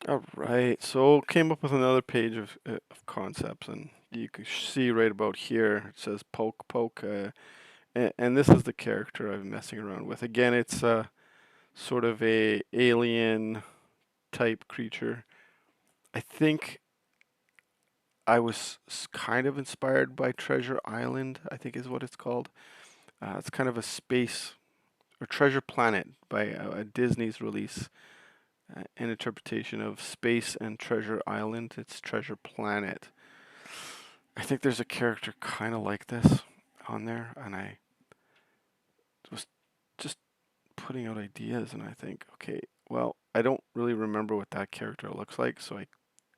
All right, so came up with another page of concepts, and you can see right about here it says poke poke, and this is the character I'm messing around with. Again, it's sort of a alien type creature. I think I was kind of inspired by Treasure Island, I think is what it's called. It's kind of a space or Treasure Planet by Disney's release, an interpretation of Space and Treasure Island. It's Treasure Planet. I think there's a character kind of like this on there, and I was just putting out ideas, and I think, okay, well, I don't really remember what that character looks like, so I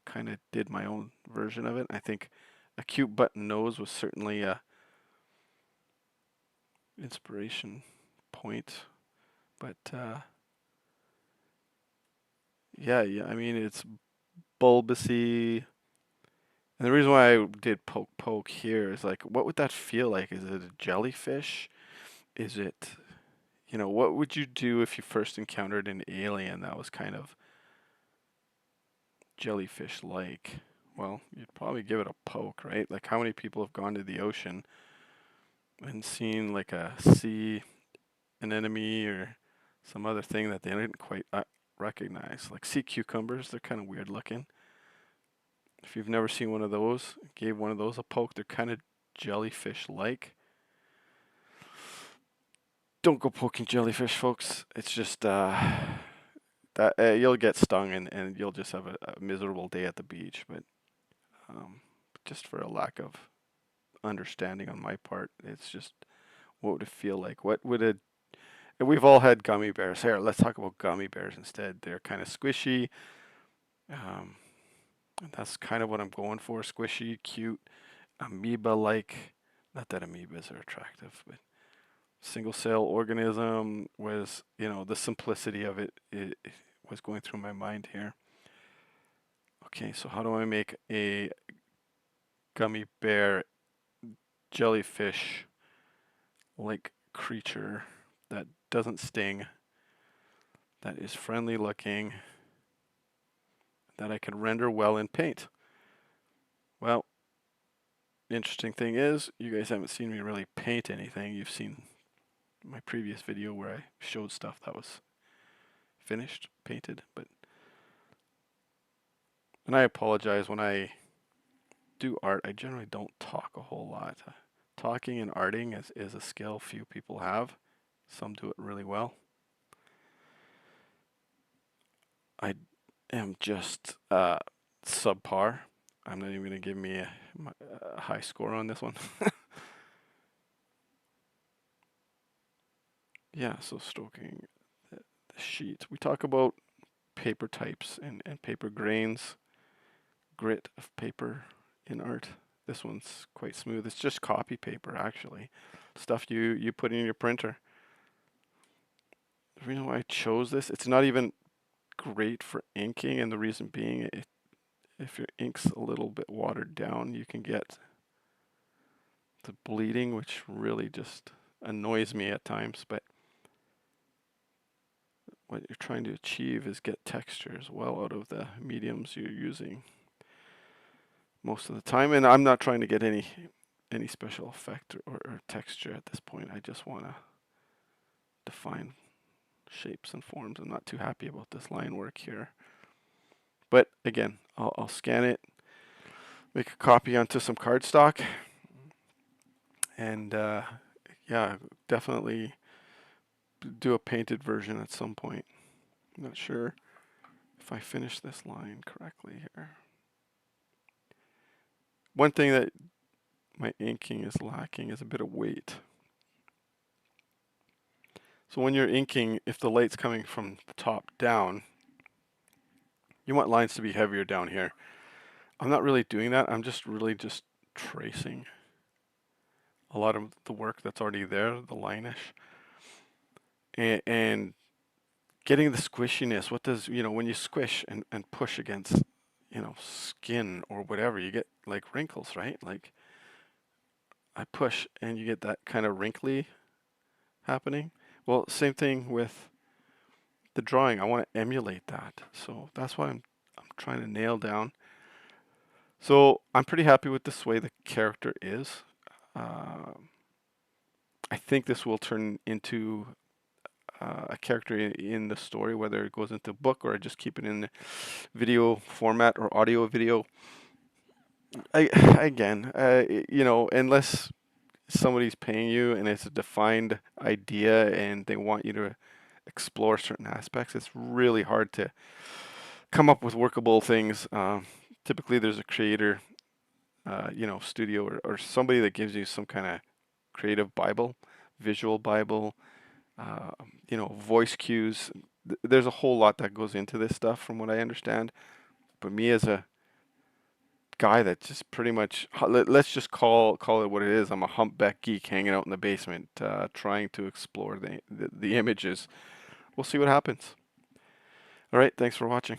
kind of did my own version of it. I think a cute button nose was certainly a inspiration point, but yeah, I mean it's bulbousy. And the reason why I did poke poke here is like, what would that feel like? Is it a jellyfish? Is it, what would you do if you first encountered an alien that was kind of jellyfish like? Well, you'd probably give it a poke, right? Like, how many people have gone to the ocean and seen like a sea anemone or some other thing that they didn't quite recognize? Like sea cucumbers, they're kind of weird looking. If you've never seen one of those, gave one of those a poke, they're kind of jellyfish like. Don't go poking jellyfish, folks. It's just that you'll get stung and you'll just have a miserable day at the beach. But um, just for a lack of understanding on my part, it's just what would it feel like? What would it? And we've all had gummy bears. Here, let's talk about gummy bears instead. They're kind of squishy. Um, and that's kind of what I'm going for. Squishy, cute, amoeba-like. Not that amoebas are attractive, but single cell organism was, the simplicity of it was going through my mind here. Okay, so how do I make a gummy bear jellyfish like creature that doesn't sting, that is friendly looking, that I can render well in paint? Well, the interesting thing is, you guys haven't seen me really paint anything. You've seen my previous video where I showed stuff that was finished, painted, and I apologize when I do art, I generally don't talk a whole lot. Talking and arting is a skill few people have. Some do it really well. I am just subpar. I'm not even going to give me a high score on this one. Yeah, so stroking the sheet. We talk about paper types and paper grains, grit of paper in art. This one's quite smooth. It's just copy paper, actually. Stuff you put in your printer. The reason why I chose this, it's not even great for inking, and the reason being, if your ink's a little bit watered down, you can get the bleeding, which really just annoys me at times. But what you're trying to achieve is get texture as well out of the mediums you're using most of the time. And I'm not trying to get any special effect or texture at this point. I just want to define shapes and forms. I'm not too happy about this line work here. But again, I'll scan it, make a copy onto some cardstock, and yeah, definitely do a painted version at some point. I'm not sure if I finish this line correctly here. One thing that my inking is lacking is a bit of weight. So when you're inking, if the light's coming from the top down, you want lines to be heavier down here. I'm not really doing that. I'm just really just tracing a lot of the work that's already there, the line-ish. And getting the squishiness. What does, when you squish and push against, skin or whatever, you get like wrinkles, right? Like I push and you get that kind of wrinkly happening. Well, same thing with the drawing. I want to emulate that. So that's why I'm trying to nail down. So I'm pretty happy with this way the character is. Uh, I think this will turn into a character in the story, whether it goes into book or I just keep it in the video format or audio video. I, again, unless somebody's paying you and it's a defined idea and they want you to explore certain aspects, it's really hard to come up with workable things. Typically, there's a creator, studio or somebody that gives you some kind of creative Bible, visual Bible, uh, voice cues. There's a whole lot that goes into this stuff, from what I understand. But me as a guy that just pretty much let's just call it what it is. I'm a humpback geek hanging out in the basement, trying to explore the images. We'll see what happens. All right, thanks for watching.